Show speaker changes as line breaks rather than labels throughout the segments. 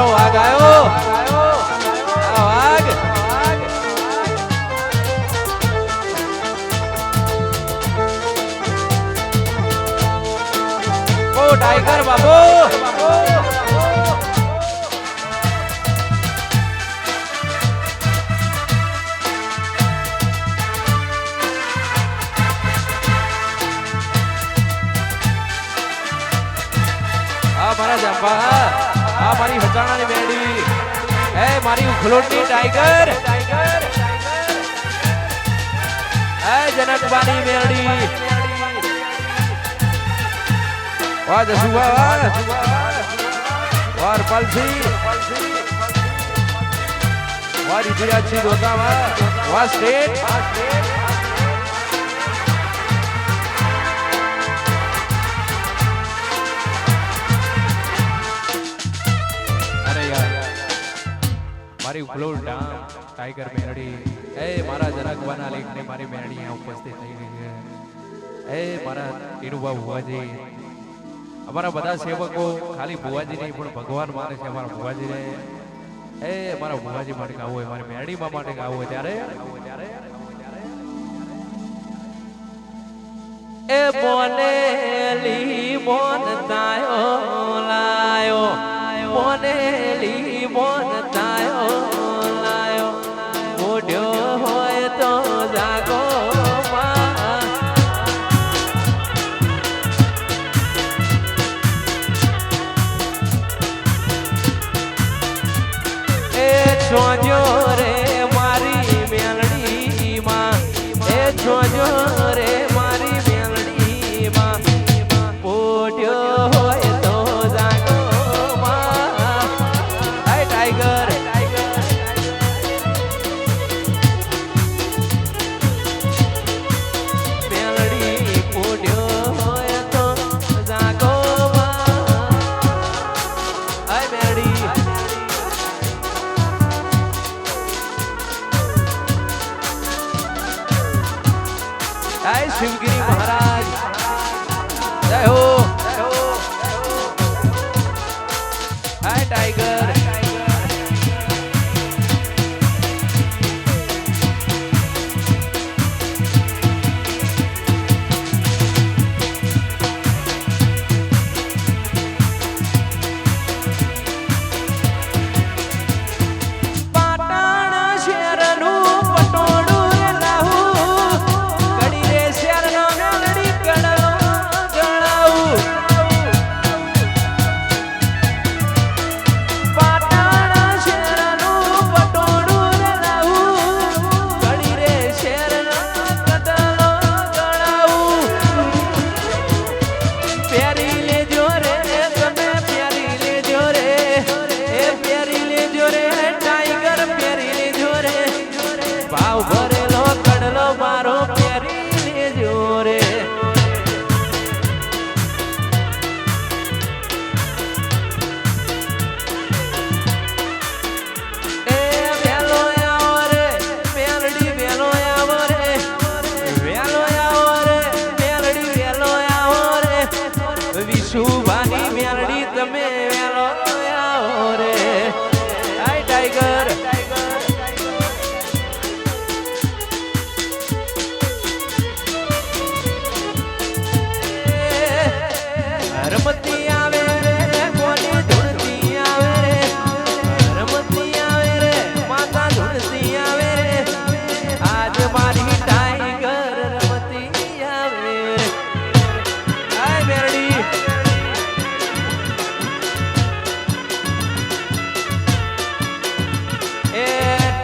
મારો વાઘ આવ્યો વાઘ ઓ ટાઈગર બાબો મારા જંબા આ મારી હજાણાની મેડી એ મારી ઉખલોટની ટાઈગર એ જનકબાની મેડી વાહ જસુવા વાહ રપાલસી વાહ રીતિરાજસિંહ દોતા વાહ સ્ટેટ મારી ઉખલોલ ટાઈગર મેરડી એ મારા જનકવાના લેખને મારી મેરડી અહીંયા ઉપસ્થિત થઈ ગઈ છે એ મારા ટીનુભા ભુવાજી અમારા બધા સેવકો ખાલી ભુવાજી નહીં પણ ભગવાન માને છે અમારા ભુવાજીને એ મારા ભુવાજી માટે ગાવું હોય મારી મેરડીમાં માટે ગાવું હોય ત્યારે એ બોનેલી બોન તાયો લાયો બોનેલી બોન તાયો લાયો મોઢ્યો હોય તો જાગો એ જોજો રે મારી મેલડી માં એ જોજો રે મારી મેલડી માં મોઢ્યો હોય તો જાગો ટાઈગર મેલડી પોડ્યો હોય તો જાગો આય મેલડી આય શિવગીરી મહારાજ જય હો આય ટાઈગર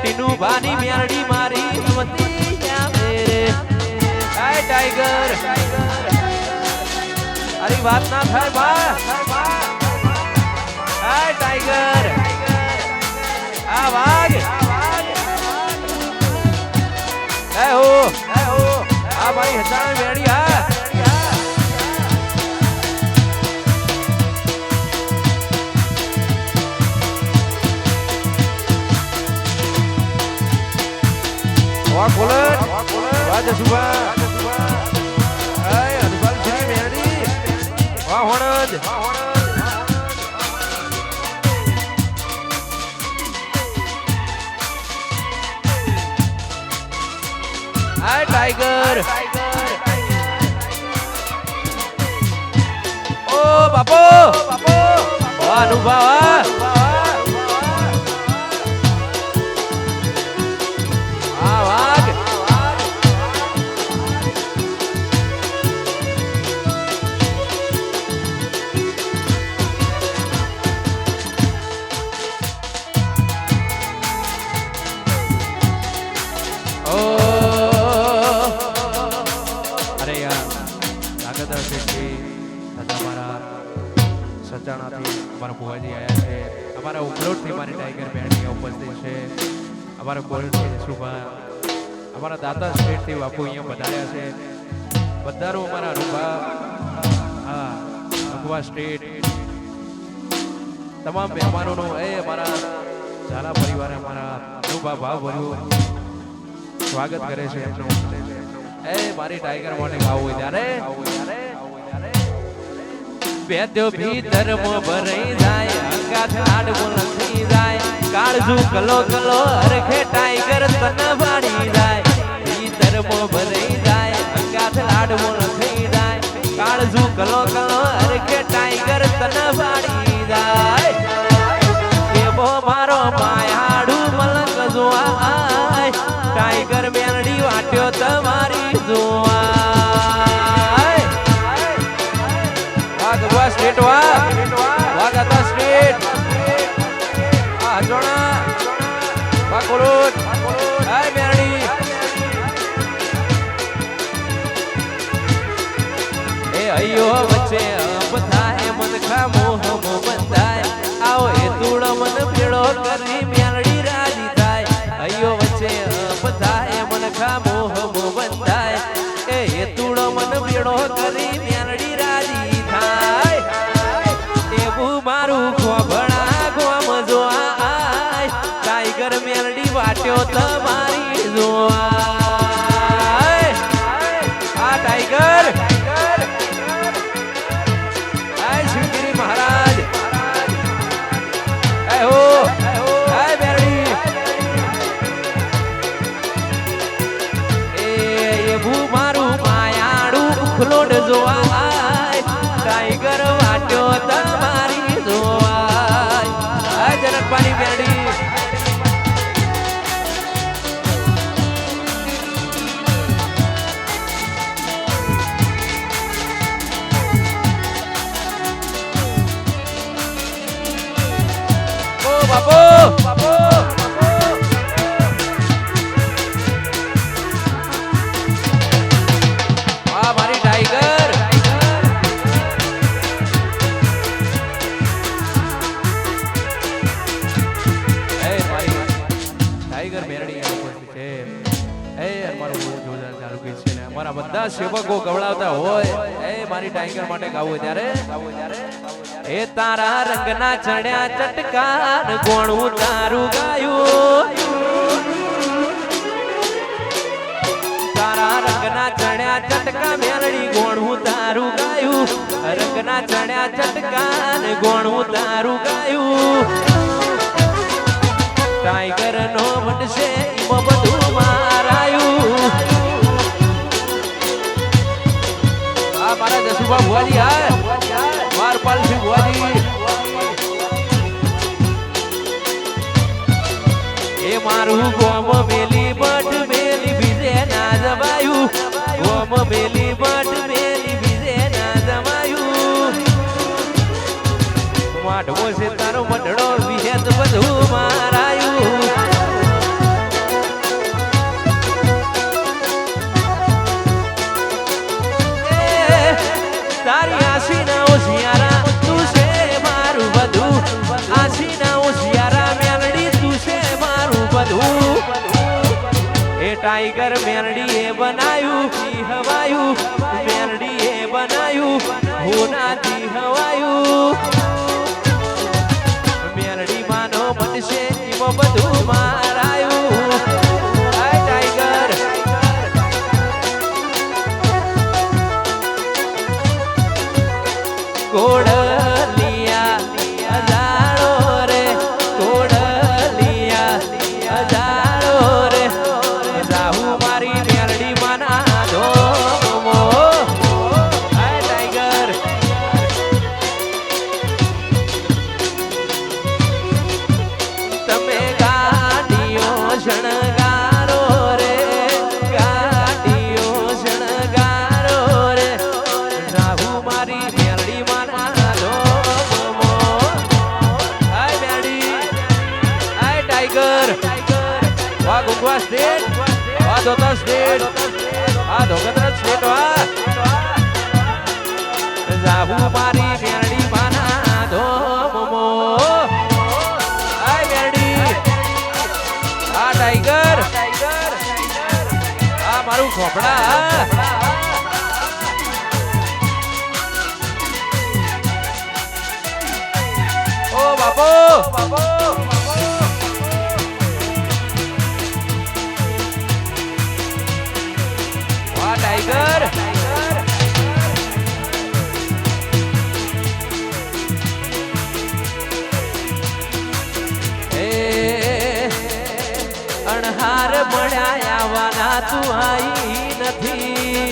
ટીનુભાની મેરડી મારી રમતી આવે રે આય ટાઈગર અરે વાત ના થાય બા આય ટાઈગર આ વાઘ એ હો આ મારી હજાર મેરડી આ વાહ કોલર વાહ જસુભા આય અનુપાલ શ્રી મેરડી વાહ હોણજ ટાઈગર ઓ બાપો અનુભવ સચાણાથી અમારા ભુવાજી આવ્યા છે અમારા ઉખલોડથી મારી ટાઈગર બેન્ડ ઉપસ્થિત છે અમારા કોલથી શુભા અમારા દાતા સ્ટેટથી બાપુ અહીંયા પધાર્યા છે બધાનું અમારા અનુભા હા અનુભા સ્ટેટ તમામ મહેમાનોનો એ અમારા ઝાલા પરિવારે અમારા અનુભા ભાવભર્યું સ્વાગત કરે છે એમનું એ મારી ટાઈગર માટે ગાવું હોય ત્યારે વેદ્યો ભીતરમ ભરાઈ જાય અંગાથ લાડવું લખી જાય કાળજુ કલો કલો હરખે ટાઈગર તન વાળી જાય ભીતરમ ભરાઈ જાય અંગાથ લાડવું લખી જાય કાળજુ કલો કલો હરખે ટાઈગર તન વાળી જાય એવો મારો માયાડું મલક જોવાય ટાઈગર મેલડી વાટ્યો તમારી જોવાય સ્ટેટ વાગતા સ્ટેટ આ જોણા બાકોરોટ હાય મેરડી એ અયો વચ્ચે બધાય મન ખા મોહ મો બંધાય આવો એ તુડ મન ભેળો કરી મેરડી રાજી થાય અયો વચ્ચે બધાય મન ખા મોહ મો બંધાય એ તુડ મન ભેળો કરી મેરડી રાજી થાય મારું ખોભણા ગોમ જોવાય ટાઈગર મેલડી વાટ્યો તમારી જોવાય આ ટાઈગર આય શિવગીરી મહારાજ આય હો આય મેલડી એવું મારું માયાડું ઉખલોડ જોવાય ટાઈગર વાટ્યો તમારી જનકવાની મેરડી ઓ બાપો બાપો આ મારી ટાઈગર ટાઈગર મેરડી ઉપસ્થિત છે એ અમારું જોરદાર ચાલુ ગીત છે ને અમારા બધા સેવકો ગવડાવતા હોય એ મારી ટાઈગર માટે ગાવું ત્યારે એ તારા રંગના ચડ્યા ચટકાન ગોણું તારું ગાયું તારા રંગના ચડ્યા ચટકા મેલડી ગોણું તારું ગાયું રંગના ચડ્યા ચટકાન ગોણું તારું ગાયું ટાઈગર નો વડશે એમાં બધું મારાયું આ મારા જસુભા ભુવાજી હા મારપાલસિંહ ભુવાજી એ મારું ગોમ મેલી બટ મેલી બીજે ના જવાયું ગોમ મેલી બટ મેલી બીજે ના જવાયું માઢવો છે તારો મંડળો વિહેત બધું મારાયું તારી આશીના ઓશિયારા તું છે મારું બધું આશીના ઓશિયારા મેલડી તું છે મારું બધું એ ટાઈગર મેલડી એ બનાયું હવાયું મેલડી એ બનાયું હોનાથી હવાયું મેલડી માનો બનશે એમાં બધું મારાયું ટાઈગર કોડલિયા અજાળો રે કોડલિયા અજાળો રે રાહુ મારી મેલડી માના टाइगर वाह गुंगवा स्टेट वाह दोता स्टेट वाह धोगतरा स्टेट वाह जाबू मारी मेरडी बाना धो मोमो आय मेरडी आ टाइगर आ मारू खोपड़ा ओ बाबू वाह टाइगर अणहार मळ्या वाला तू आई नथी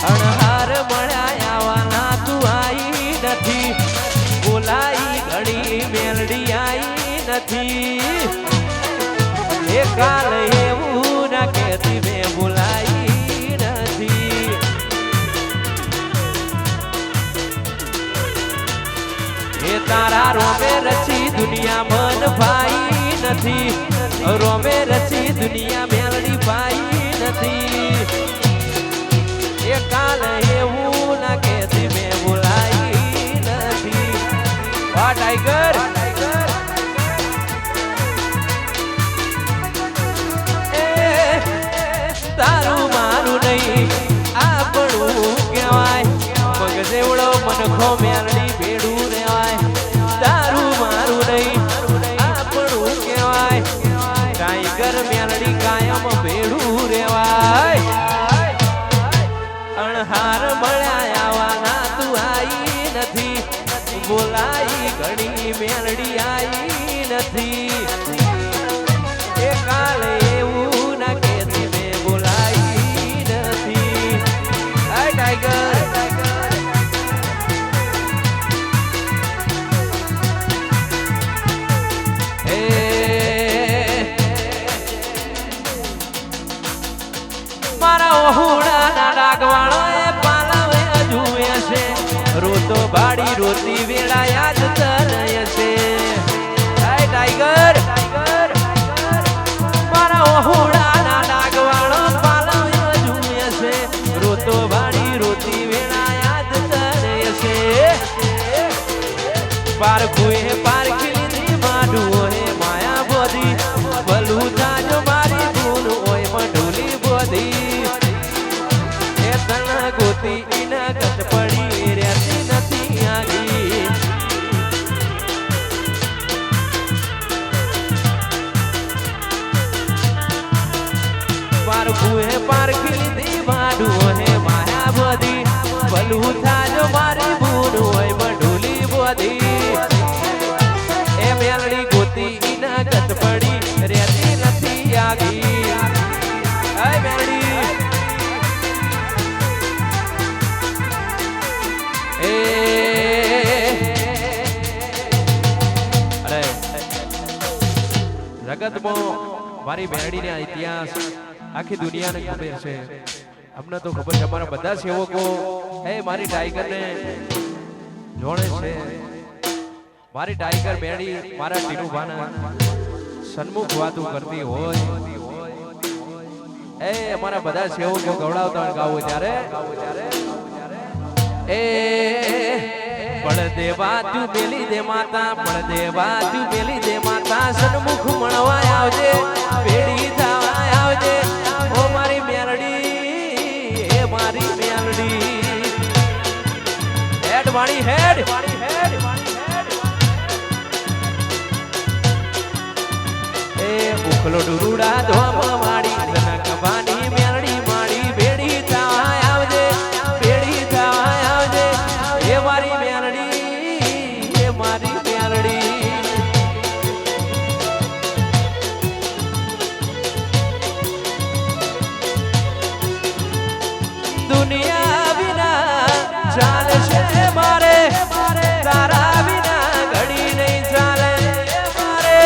अणहार मळ्या वाला तू आई नथी बोलाई घड़ी मेलडी आई नथी ए काल एवू ना केती में बोलाई नथी ए तारा रोमे रची दुनिया मन भाई नथी रोमे रची दुनिया मेलडी भाई नथी ए काल एवू ना केती में बोलाई नथी वाह टाइगर तारू मारू नहीं आपणू कहेवाय मगजेवड़ो मनखो मेलडी भेड़ू रेवाय तारू मारू नहीं आपणू कहेवाय टाइगर मेलडी कायम भेड़ू रेवाय अणहार मळ्या वाला तू आई नथी बोलाई घड़ी मेलडी आई नथी ए काल एवू ना केती में बोलाई नथी आय टाइगर मारा ओहुड़ा ना डागवाणो ए पालवे जुए से रोतो बाड़ी रोती वेड़ा याद तरय से आय टाइगर मारा ओहुड़ा ना डागवाणो पालवे जुए से रोतो बाड़ी रोती वेड़ा याद तरय से पार कुए पार खिली माडू हे माया बोधी बलू जाजो मारी गुन ओय मडुली बोधी ए तना गोती इना गत पड़ी रहती नथी आगी पार कुए पार खिली माडू हे माया बोधी बलू जाजो मारी गुन ओय मडुली बोधी ए मेलडी गोती इना गत पड़ी रहती नथी आगी आय मेलडी ए अरे जगत में मारी मेलडी ने इतिहास आखी दुनिया ने खबर है हमने तो खबर है हमारा बधा सेवको ए मारी टाइगर ने जोड़े छे मारी टाइगर मेलडी मारा टीनू भाना सन्मुख वातू करती होय ए हमारा बधा सेवको गवડાવતા ગાવો ત્યારે ए पड़ देवा तू मेली दे माता पड़ देवा तू मेली दे माता सन्मुख मणवा आवजे भेड़ी थावा आवजे ओ मारी मेलडी ए मारी मेलडी हेड वाणी हेड ए उखलो डुरुड़ा धोम वाड़ी जनक बानी मेलडी माड़ी भेड़ी थावा आवजे भेड़ी थावा आवजे ए मारी मेलडी ए मारी मेलडी दुनिया बिना चाल से मारे तारा बिना घड़ी नहीं चाले मारे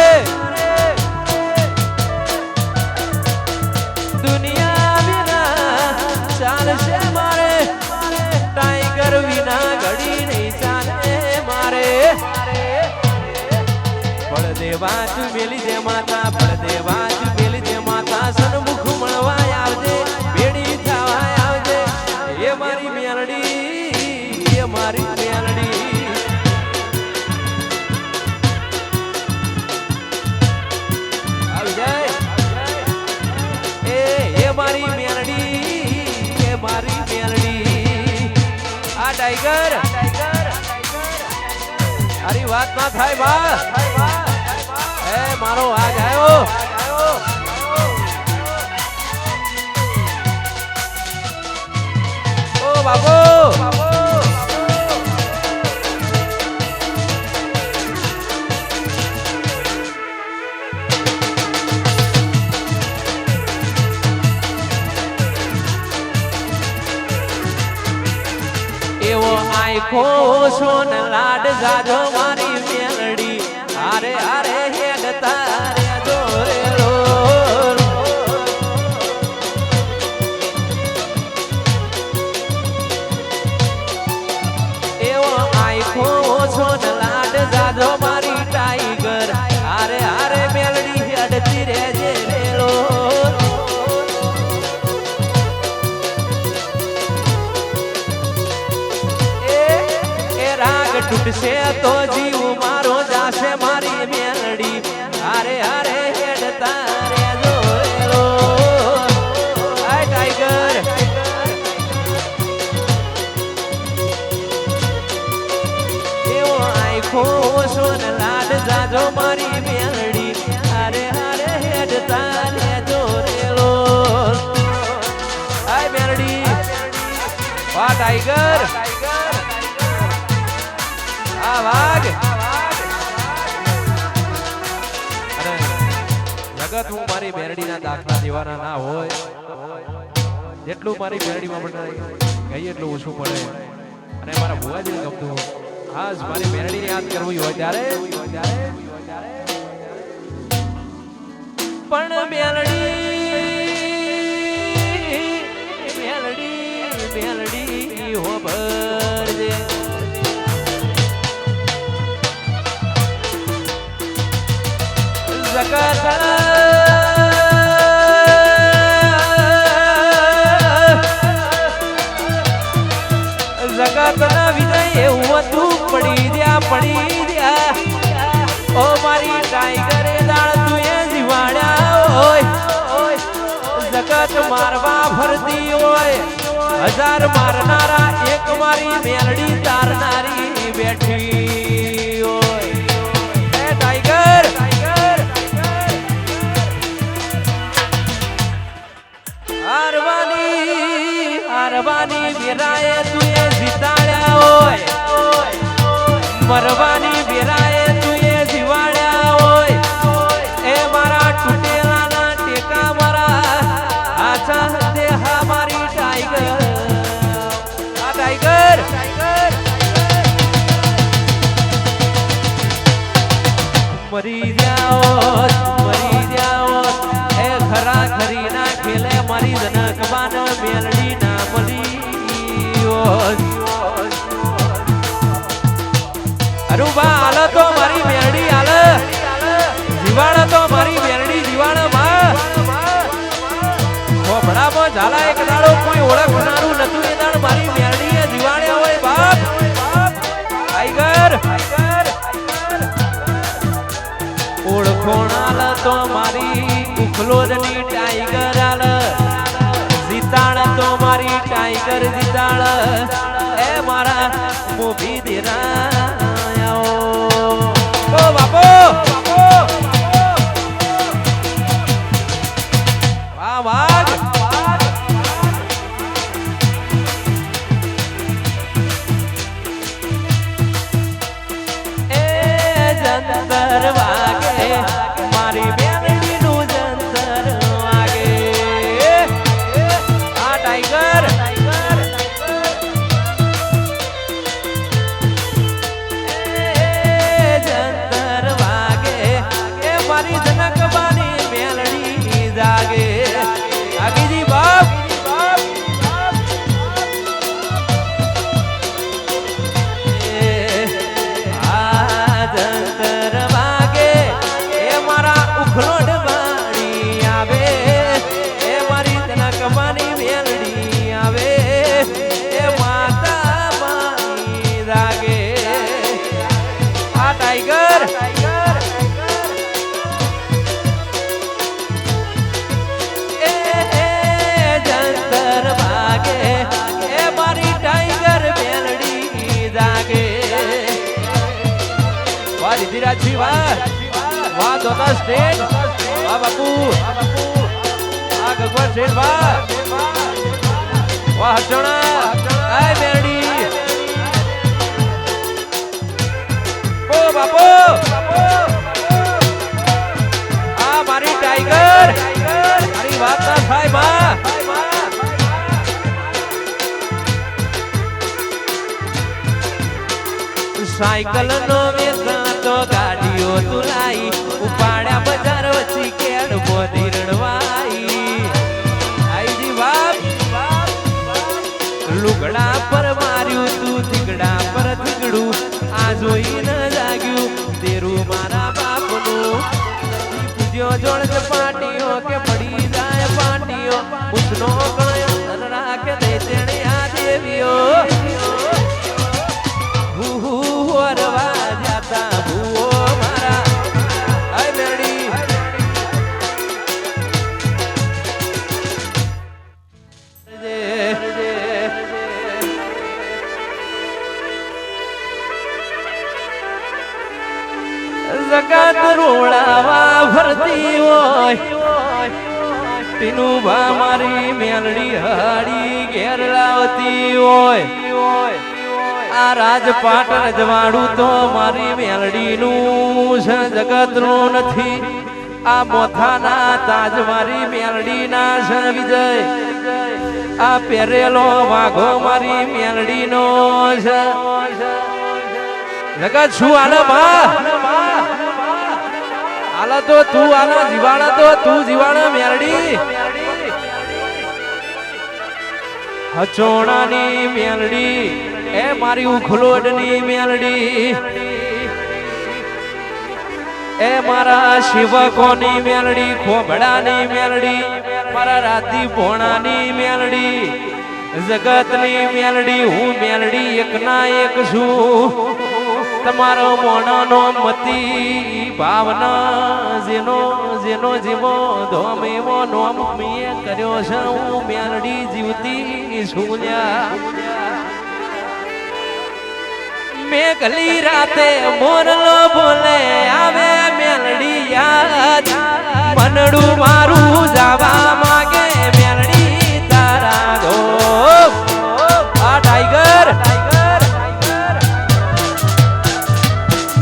दुनिया बिना चाल से मारे टाइगर बिना घड़ी नहीं चाले मारे પડદેવાજ મેલી દે માતા પડદેવાજ મેલી દે માતા સન્મુખ મળવા આવજે બેડી થવા આવજે એ મારી મેલડી એ મારી મેલડી આવી જાય એ મારી મેલડી એ મારી મેલડી આ ટાઈગર અરે વાત ના થાય બા એ મારો આજ આવ્યો ઓ બાબો એવો આખો સોન લાડ જાજો મારી મેલડી આરે આરે હેડ તારે દોરેલો એવો આખો સોન લાડ જાજો મારી ટાઈગર આરે આરે મેલડી હેડતી રેજે રેલો તૂટશે તો જીવ મારો જાશે મારી મેલડી આરે આરે હેડ તારે જોરેલો આ ટાઈગર એવો આખો સોન લાડ જાજો મારી મેલડી આરે આરે હેડ તારે જોરેલો આ મેલડી આ ટાઈગર વાઘ જગત હું મારી મેરડીના દાખલા દેવાના ના હોય જેટલું મારી મેરડીમાં પણ ગઈ એટલું ઓછું પડે અને મારા ભુવાજીને ગમતું ખાસ મારી મેરડીને યાદ કરવી હોય ત્યારે પણ મેલડી હો ભરજે જગત જગતના વિજય એવું તું પડી દ્યા ઓ મારી ટાઈગરે દાળ તું એ જીવાડ્યા હોય જગત મારવા ફરતી હોય હજાર મારનારા એક મારી મેલડી તારનારી બેઠી હોય એ ટાઈગર હારવાની વેરાએ તુએ જીતાડ્યા હોય મરવાની વેરાએ તુએ જીવાડ્યા હોય એ મારા તૂટેલાના ટેકા મારા આછા દેહા મારી ટાઈગર આ ટાઈગર મરી જાઓ એ ખરા ખરી ના ખેલે મારી જનકબાન મેલડી ના મળી અરુબા હાલ તો મારી મેલડી હાલ જીવાણ તો મારી મેલડી જીવાણ માં ખોપડામાં ઝાલા એક દાડો કોઈ ઓળખનારું નતું એ દાડ મારી મેલડી એ જીવાણ્યા હોય બાપ ટાઈગર ઓળખોણાલ તો મારી ઉખલોદની ટાઈગર આલ જીતાણ તો મારી ટાઈગર જીતાણ એ મારા મોભી દેરાયો ઓ બાપો વાહ વાઘ એ જંતર વાગે મારી મેલડીનું જંતર વાગે આ ટાઈગર જંતર વાગે એ મારી જનકબાની મેલડી જાગે આગીજી બાપ આ જંતર વાગે જંતર ભાગે એ મારી ટાઈગર મેલડી જાગે વાહ ધીરાજી વાહ દોતા સ્ટેટ વાહ બાપુ આ ગગવા સ્ટેટ વાહ હચોણા આય મેલડી ઓ બાપુ આ મારી ટાઈગર મારી વાત ના થાય બા સાયકલ નો વેચાતો ગાડીઓ તુલાઈ ઉપાડ્યા બજાર વચ્ચે કેડ બોધી રણવાઈ આઈજી બાપ લુગડા પર માર્યું તું થીગડા પર થીગડું આ જોઈ ન જાગ્યું તેરું મારા બાપનું પૂજ્યો જોડ પાટીઓ કે પડી જાય પાટીઓ ઉસનો કણયો રાખે દે તેણે આ દેવીઓ વરવા જાતા ભૂવો મારા આય મેડી જગત રોળાવા ભરતી હોય તીનું ભા મારી મેલડી હાડી ઘેર લાવતી હોય આ રાજપાટ રજવાડું તો મારી મેલડીનું છે જગતનું નથી આ મોથાના તાજ મારી મેલડીના છે વિજય આ પહેરેલો વાઘો મારી મેલડીનો છે જગત શું આલે બા આલા તો તું આલા જીવાણા તો તું જીવાણા મેલડી હચોણાની મેલડી એ મારી ઉખલોડની મેલડી એ મારા શિવકોની મેલડી ખોબડાની મેલડી મારા રાતી ભોણાની મેલડી જગતની મેલડી હું મેલડી એકના એક છું તમારો મોણાનો મતી ભાવના જેનો જેનો જીવો ધોમ એવો નોમ મીએ કર્યો છે હું મેલડી જીવતી છું મેઘલી રાતે મોરલો બોલે આવે મેલડી યાદ મનડું મારું જવા માગે મેલડી તારા દો આ ટાઈગર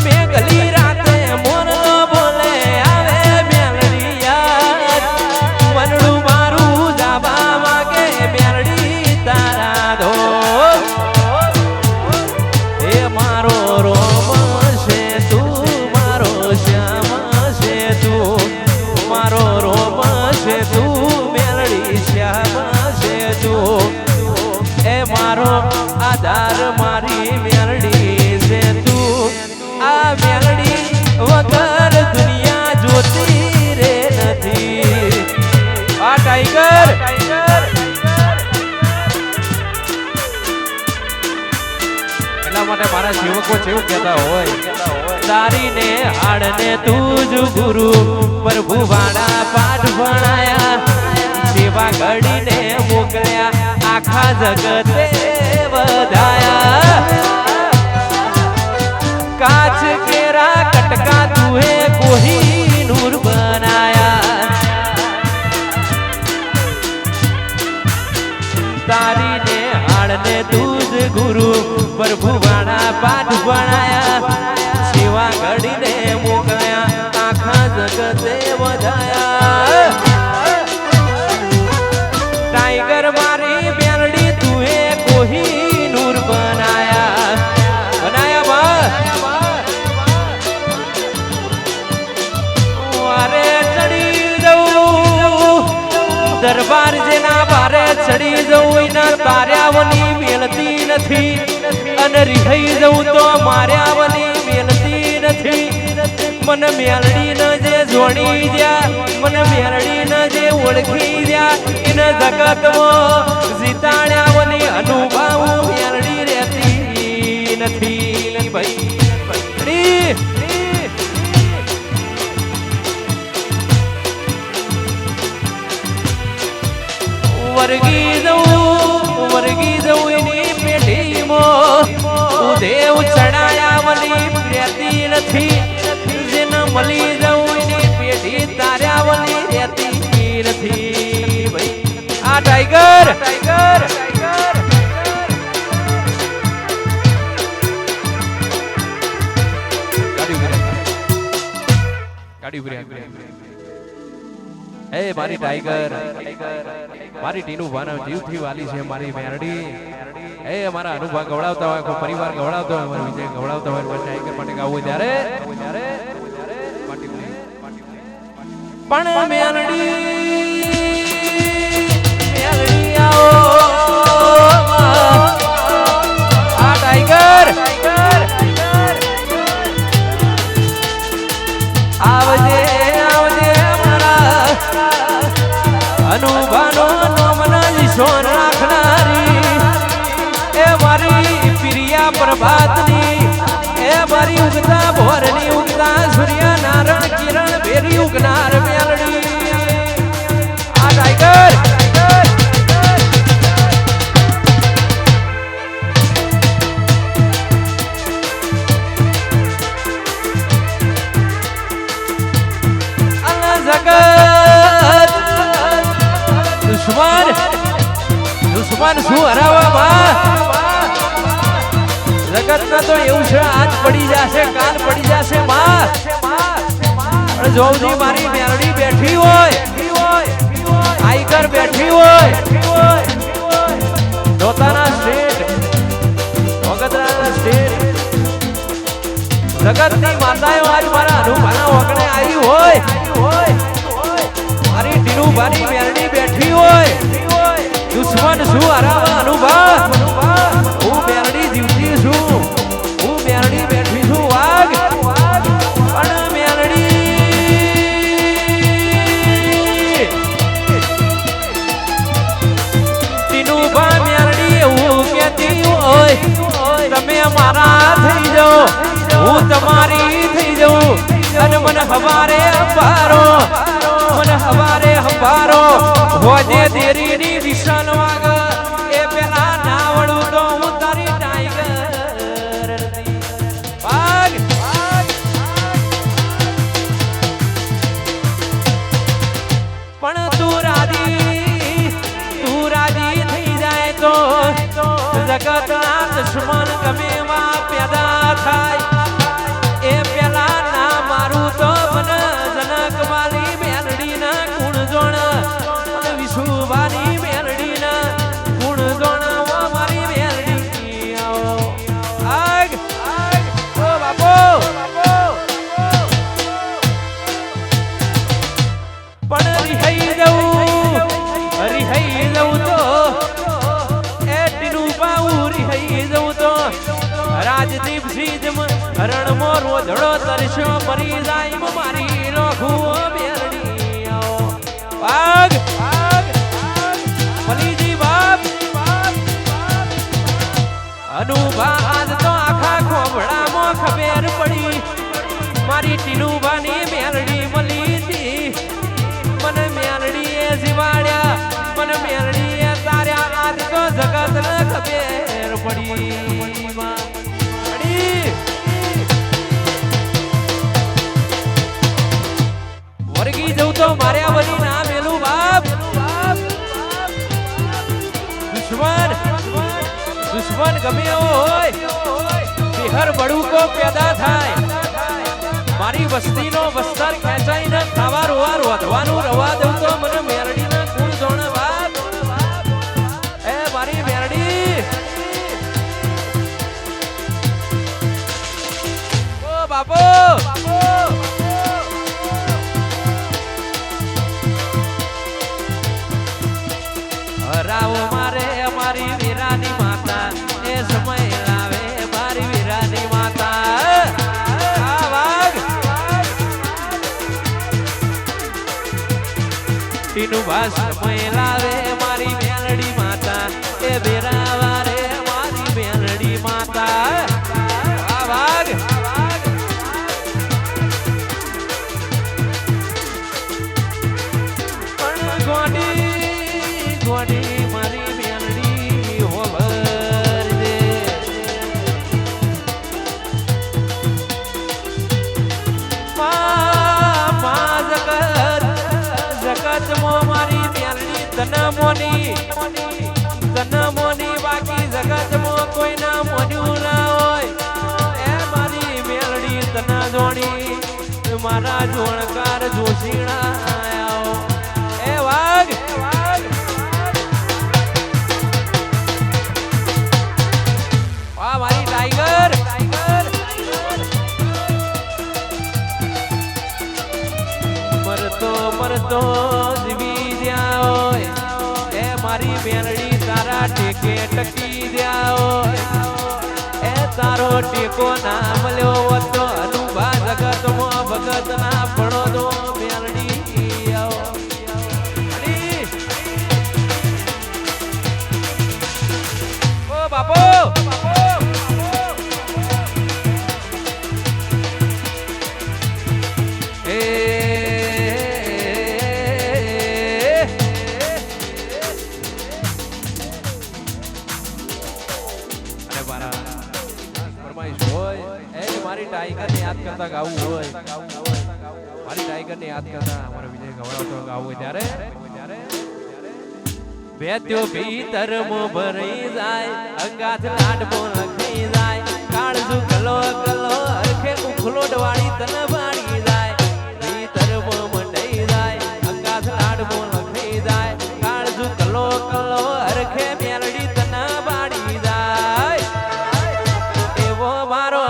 મેઘલી રાતે મોરલો બોલે આવે મેલડી યાદ મનડું મારું જવા માગે મેલડી તારા દો મારો રોમ છે તું મારો શ્યામ છે તું મારો રોમ છે તું મેલડી શ્યામ છે તું એ મારો આધાર મારી મેલડી છે તું આ મેલડી વગર દુનિયા જોતી રે નથી આ ટાઈગર માટે મારા સેવકો જેવું કહેતા હોય તારીને હાડને તું જ ગુરુ પ્રભુ વાળા પાઠ ભણાયા સેવા ઘડીને મોકલ્યા આખા જગતે વધાયા કાચ કેરા કટકા તુહે કોહી નૂર બનાયા તારીને હાડને તું જ ગુરુ પ્રભુ વાળા પાઠ ભણાયા સેવા ઘડીને મોકલ્યા આખા જગતે વધાયા ટાઈગર મારી મેલડી તુએ કોહી નૂર બનાયા વારે ચડી જવું દરબાર જેના બારે ચડી જવું એના તાર્યાવની મેલતી નથી અને રિહાઈ જવું તો માર્યાવની મેલતી નથી મને મેલડી ન જે જોડી દ્યા મને મેલડી ન જે ઓળખી દ્યા એને જગતમાં જીતાડ્યાવની અનુભવ મેલડી રહેતી નથી ભાઈ વર્ગી જવું એની પેઢીમાં ઉદેવ ચડાયા વલી રહેતી નથી જેને મળી જવું એની પેઢી તાર્યા વલી રહેતી નથી ભાઈ આ ટાઈગર ગાડી ઉભરી એ મારી ટાઈગર મારી ટીનું વાના જીવથી વાલી છે મારી મેરડી એ અમારા અનુભવ ગવડાવતા હોય કોઈ પરિવાર ગવડાવતો હોય અમારો વિજય ગવડાવતો હોય ટાઈગર માટે ગાવું ત્યારે પણ મેરડી આવો આ ટાઈગર આવજે અનુભાનો નોમના સોન રાખનારી એ મારી પ્રિયા પ્રભાતની એ મારી ઉગતા ભોરની ઉગતા સૂર્ય નારણ કિરણ ભેરી ઉગનાર મેલડી આ ટાઈગર દુશ્મન શું હરાવવા જગત ના તો એવું છે આજ પડી જશે કાલ પડી જશે માં જોવજી મારી મેરડી બેઠી હોય આઈકર બેઠી હોય દોતાના સ્ટેટ વગદરાના સ્ટેટ જગત ની માતાઓ આજ મારા અનુભાના વગણે આવી હોય મારી ટીનુભાની મેરડી બેઠી હોય દુશ્મન શું હરાવા અનુભવ હું મેરડી જીવતી છું હું મેરડી બેઠી છું વાઘ પણ મેરડી ટીનુભા મેરડી એવું કહેતી હોય તમે મારા થઈ જાઓ હું તમારી થઈ જાઉં અને મને હવારે અંબારો મને હવારે હંભારો હોજે દેરીની વિશાલ વાગ એ પેલા નાવડું તો હું તારી ટાઈગર વાગ પણ તું રાજી થઈ જાય તો જગતના દુશ્મન ગમે એવા પેદા થાય એ પેલા ના મારું તો મને જનક વાલી મેલડી ના ગુણ જોણ વિશુભાની મેલડી ના ગુણ જોણ મારી મેલડી આવો આગ ઓ બાપો પણ રિહાઈ જવું તો એ ટીનું બાઉ રિહાઈ જવું તો રાજદીપ સિંહ હરણ મો રોધડો તરસ્યો મરી જાય મારી રોખું મેરડી આવો વાગ મલીજી બાપ અનુભા આજ તો આખા ખોભડામાં ખબર પડી મારી ટીનુભાની મેરડી મલી હતી મને મેરડીએ જીવાડ્યા મને મેરડીએ તાર્યા આજ તો જગતને ખબર પડી વર્ગી જવું તો માર્યા વળી ના મેલું બાપ દુશ્મન ગમે હોય બિહર બડુકો પેદા થાય મારી વસ્તીનો વસ્તાર ખેંચાઈને ખાવા રોવા રોધવાનું રવા દઉં તો મને મેરડીના ગુણ જોણ બાપ એ મારી મેરડી ઓ બાપો રાવ મારે અમારી વીરાની માતા એ સમય લાવે મારી વીરાની માતા આ વાગ ટીનું ભાસ સમય લાવે મારી મેલડી માતા એ વીરા વારે મારી મેલડી માતા આ વાગ પણ ગોડી તન મોની બાકી જગતમાં કોઈ ના મોન્યું ના હોય એ મારી મેલડી તન જોણી મારા જોણકાર જોશીણા આયો એ વાઘ વાહ મારી ટાઈગર મરતો જીવી જ્યાં હોય એ મારી મેલડી તારા ટેકે ટકી જ્યાં હોય એ તારો ટેકો ના મળ્યો હોત તો અનુભા જગતમાં ભગત ના ભણો તો મેલડી આવો ઓ બાપો टाइगर ने याद करता गाऊ होय मारी टाइगर ने याद करता हमारा विजय गवड़ावतो गाऊ होय त्यारे बेत्यो भीतर मो भरी जाय अंगाथ लाडबो लखी जाय काळजू कलो कलो हरखे उखलोडवाड़ी तन बाड़ी जाय भीतर मो मंडई जाय अंगाथ लाडबो लखी जाय काळजू कलो कलो हरखे मेलडी तन बाड़ी जाय एवो मारो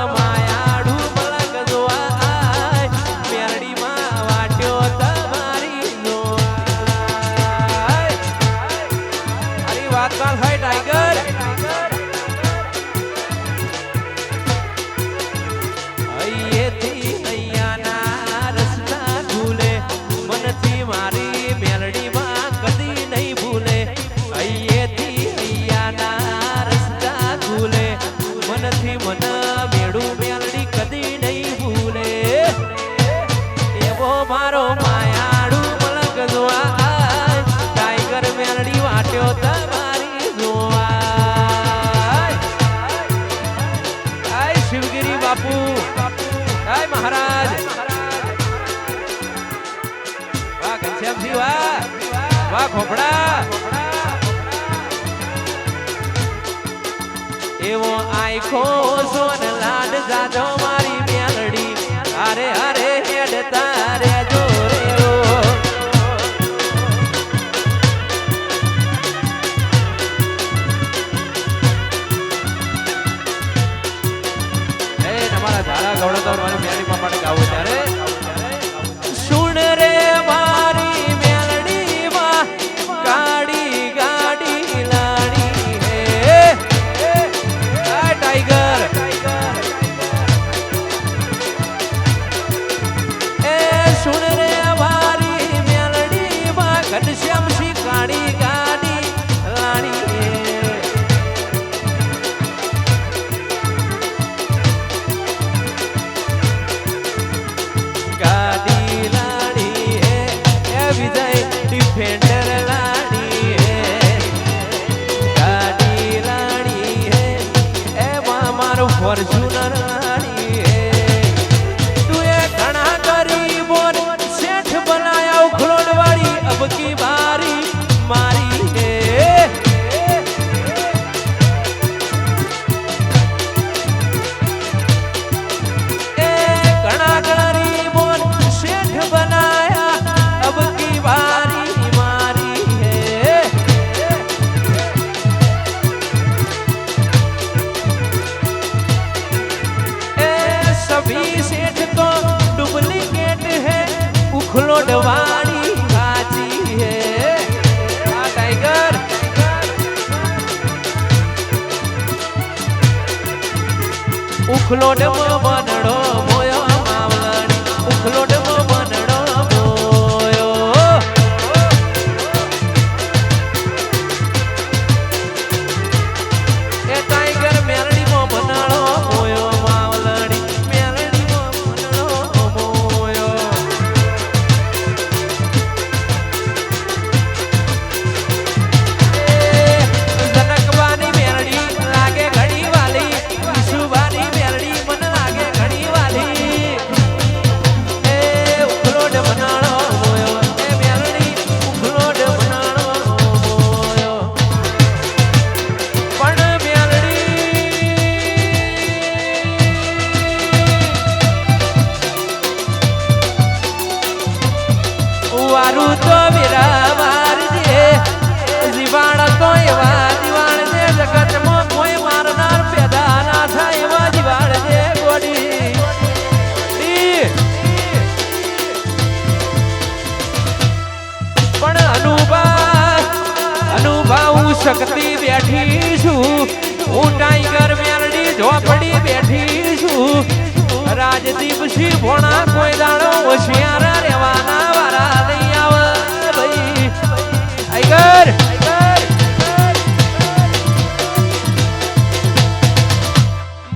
महाराज वाह घनश्याम जी वाह खोपड़ा एवो आँखो सोन लाड जाजो मारी मेलडी अरे अरे हेड तारे जोरे रो हमारा धारा गौड़ा तो हमारी मेलडी पापा ने गाओ त्यारे सुन रे मारी मेलडी मां गाड़ी गाड़ी लाड़ी है आ टाइगर ए सुन रे मारी मेलडी मां घनश्याम सी गाड़ी गाड़ी लाड़ी डिफेंडर लाड़ी है गाड़ी लाड़ी है ए मारो फॉर्च्यूनर लाड़ी है तू ये घना गरीबों सेठ बनाया उखलोड़वाड़ी अब की बारी मारी है ए घना गरीबों सेठ बनाया अब की बारी सेठ तो डुप्लीकेट है उखलोड़वाड़ी हाजी है आ टाइगर उखलोड़ मो बनड़ो मोयो मावलड़ी उखलोड़ मो बनड़ो मोयो ए टाइगर मेलडी मो बनड़ो मोयो मावलड़ी लागे घड़ी वाली શક્તિ બેઠી છું હું ટાઈગર મેલડી ઝોપડી બેઠી છું રાજદીપ સિંહ ભોણા કોઈ દાડો હોશિયાર રહેવાના વારા નહીં આવે ભાઈ ટાઈગર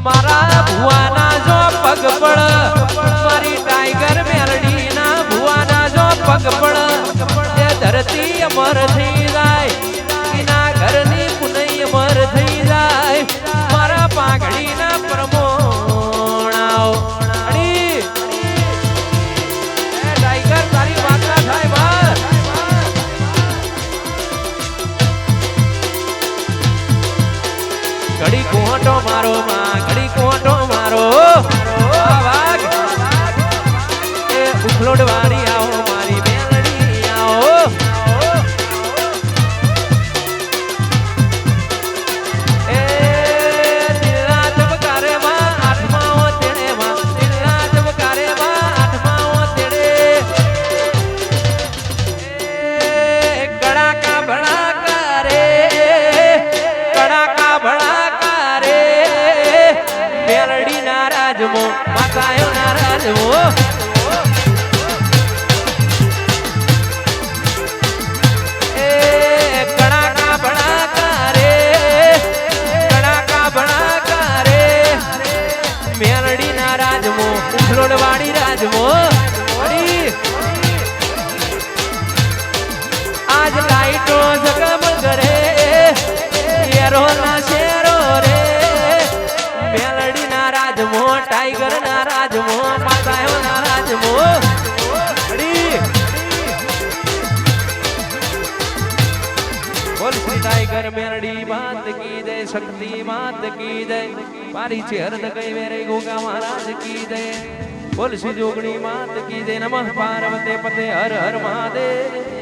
મારા ભુવાના જો પગ પડ મારી ટાઈગર મેલડી ના ભુવાના જો પગ પડ એ ધરતી અમર થઈ જાય એના ઘરની પુનઈ અમર થઈ જાય મારા પાઘડીના પ્રમોણાઓ અડી એ ટાઈગર તારી વાત ના થાય બા ઘડી કોટો મારો માં ઘડી કોટો મારો વાગ એ ઉખલોડ વાળી આવો મારી મેલડી આવો એ દિલના ધબકારે માં આઠમાઓ તેડે માં દિલના ધબકારે માં આઠમાઓ તેડે એ કડાકા ભડાકા રે કડાકા ભડાકા રે મેલડી ના રાજમો માતાયો ના રાજમો એ કડાકા ભડાકા રે કડાકા ભડાકા રે મેલડી ના રાજમો ઉખલોડ વાળી રાજમો આજ લાઈટો જગમગ રે શેરો ના શેરો રે મેલડી ના રાજમો ટાઈગર ના રાજમો માતાયો ના રાજમો બોલ શ્રી ટાઈગર મેલડી માત કી જય શક્તિ માત કી જય મારી ચેહર ગઈ વેરે ગોગા મહારાજ કી જય બોલ શ્રી જોગણી માત કી જય નમઃ પાર્વતી પતે હર હર મહાદેવ